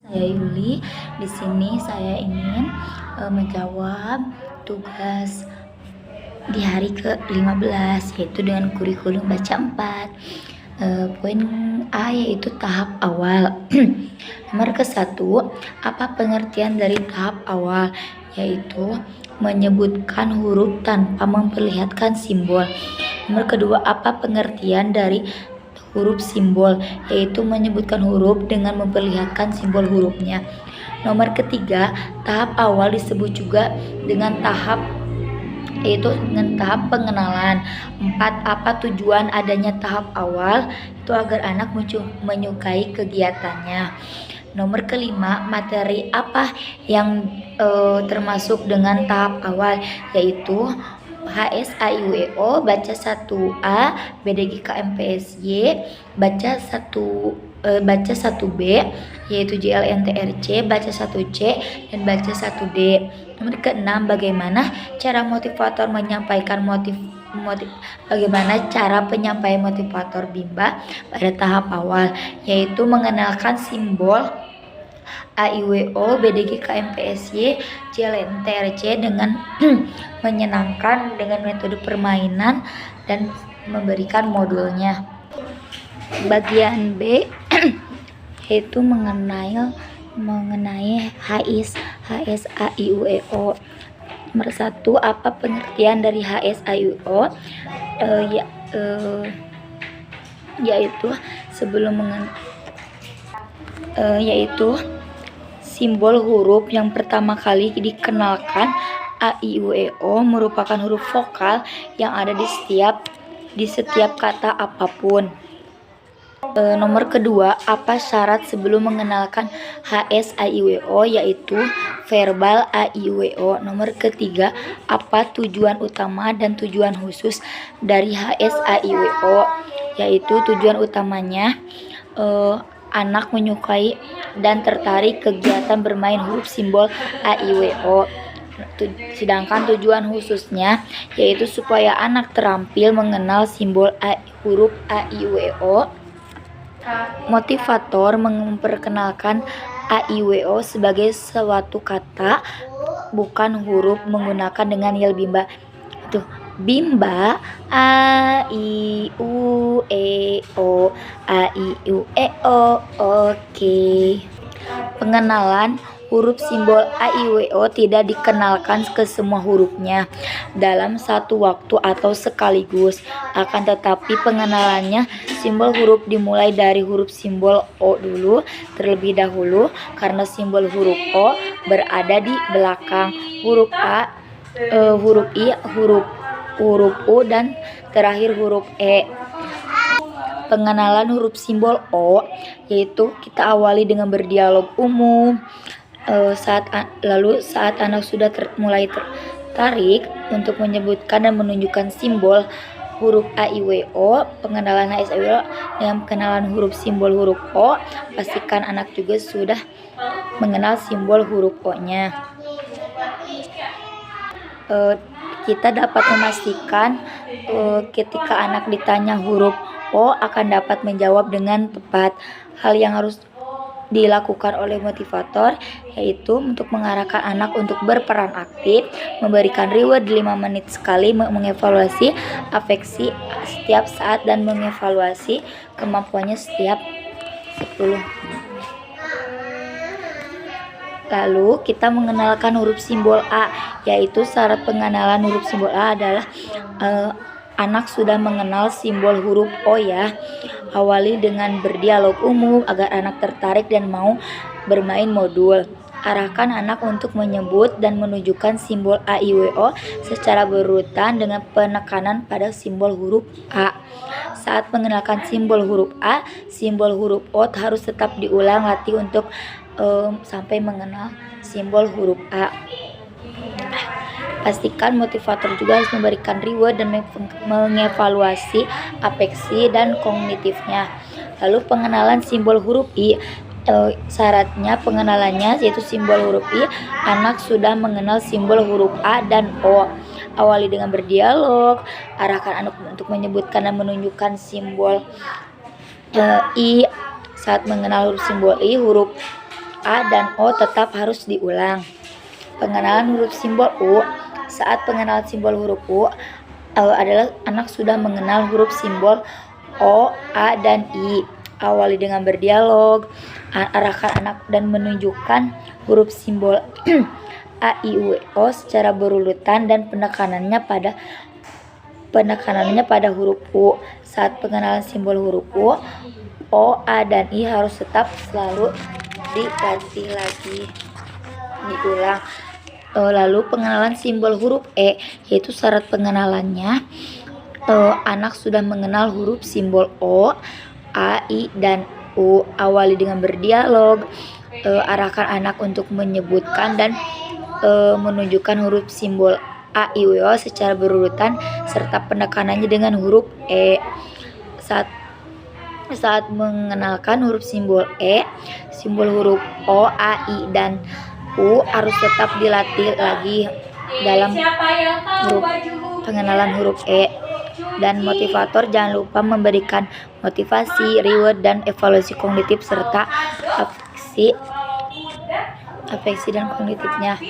Saya Yuli. Di sini saya ingin menjawab tugas di hari ke-15 yaitu dengan kurikulum baca 4. Poin A yaitu tahap awal. Nomor ke-1, apa pengertian dari tahap awal? Yaitu menyebutkan huruf tanpa memperlihatkan simbol. Nomor kedua, apa pengertian dari huruf simbol? Yaitu menyebutkan huruf dengan memperlihatkan simbol hurufnya. Nomor ketiga, tahap awal disebut juga dengan tahap pengenalan. 4. Apa tujuan adanya tahap awal? Itu agar anak menyukai kegiatannya. Nomor kelima, materi apa yang termasuk dengan tahap awal? Yaitu HSAIUEO, baca 1A, BDGKMPSY, baca 1B, yaitu JLNTRC, baca 1C, dan baca 1D. Nomor keenam, bagaimana cara motivator menyampaikan bagaimana cara penyampaian motivator Bimba pada tahap awal? Yaitu mengenalkan simbol AIWO, BDGKMPSY, JLNTRC dengan menyenangkan dengan metode permainan dan memberikan modulnya. Bagian B yaitu mengenai HSAIUEO. Nomor 1, apa pengertian dari HSAIUO? Yaitu yaitu simbol huruf yang pertama kali dikenalkan. AIUEO merupakan huruf vokal yang ada di setiap kata apapun. Nomor kedua, apa syarat sebelum mengenalkan HSAIUEO? Yaitu verbal AIUEO. Nomor ketiga, apa tujuan utama dan tujuan khusus dari HSAIUEO? Yaitu tujuan utamanya anak menyukai dan tertarik kegiatan bermain huruf simbol AIWO. Sedangkan tujuan khususnya yaitu supaya anak terampil mengenal simbol huruf AIWO. Motivator memperkenalkan AIWO sebagai suatu kata, bukan huruf, menggunakan dengan yel Bimba. Itu Bimba, A I U E O, A I U E O. Oke. Pengenalan huruf simbol AIWO tidak dikenalkan ke semua hurufnya dalam satu waktu atau sekaligus. Akan tetapi pengenalannya simbol huruf dimulai dari huruf simbol O dulu terlebih dahulu, karena simbol huruf O berada di belakang huruf A, huruf I, huruf U, dan terakhir huruf E. Pengenalan huruf simbol O yaitu kita awali dengan berdialog umum. Saat anak sudah mulai tertarik untuk menyebutkan dan menunjukkan simbol huruf AIWO, pengenalan HSAIWO dengan pengenalan huruf simbol huruf O, pastikan anak juga sudah mengenal simbol huruf O-nya. Kita dapat memastikan ketika anak ditanya huruf O akan dapat menjawab dengan tepat. Hal yang harus dilakukan oleh motivator yaitu untuk mengarahkan anak untuk berperan aktif, memberikan reward 5 menit sekali, mengevaluasi afeksi setiap saat, dan mengevaluasi kemampuannya setiap 10 menit. Lalu kita mengenalkan huruf simbol A, yaitu syarat pengenalan huruf simbol A adalah anak sudah mengenal simbol huruf O ya. Awali dengan berdialog umum agar anak tertarik dan mau bermain modul. Arahkan anak untuk menyebut dan menunjukkan simbol AIWO secara berurutan dengan penekanan pada simbol huruf A. Saat mengenalkan simbol huruf A, simbol huruf O harus tetap diulang latih untuk sampai mengenal simbol huruf A. Pastikan motivator juga harus memberikan reward dan mengevaluasi afeksi dan kognitifnya. Lalu pengenalan simbol huruf I, syaratnya pengenalannya yaitu simbol huruf I, anak sudah mengenal simbol huruf A dan O. Awali dengan berdialog, arahkan anak untuk menyebutkan dan menunjukkan simbol I. Saat mengenal huruf simbol I, huruf A dan O tetap harus diulang. Pengenalan huruf simbol U. Saat pengenalan simbol huruf U adalah anak sudah mengenal huruf simbol O, A, dan I. Awali dengan berdialog, arahkan anak dan menunjukkan huruf simbol A, I, U, E, O secara berurutan dan penekanannya pada huruf U. Saat pengenalan simbol huruf U, O, A, dan I harus tetap selalu dilatih lagi, diulang. Lalu pengenalan simbol huruf E, yaitu syarat pengenalannya anak sudah mengenal huruf simbol O, A, I, dan U. Awali dengan berdialog, arahkan anak untuk menyebutkan dan menunjukkan huruf simbol A, I, U, E, O secara berurutan serta penekanannya dengan huruf E. Saat mengenalkan huruf simbol E, simbol huruf O, A, I, dan U harus tetap dilatih lagi dalam pengenalan huruf E. Dan motivator jangan lupa memberikan motivasi, reward, dan evaluasi kognitif serta afeksi dan kognitifnya.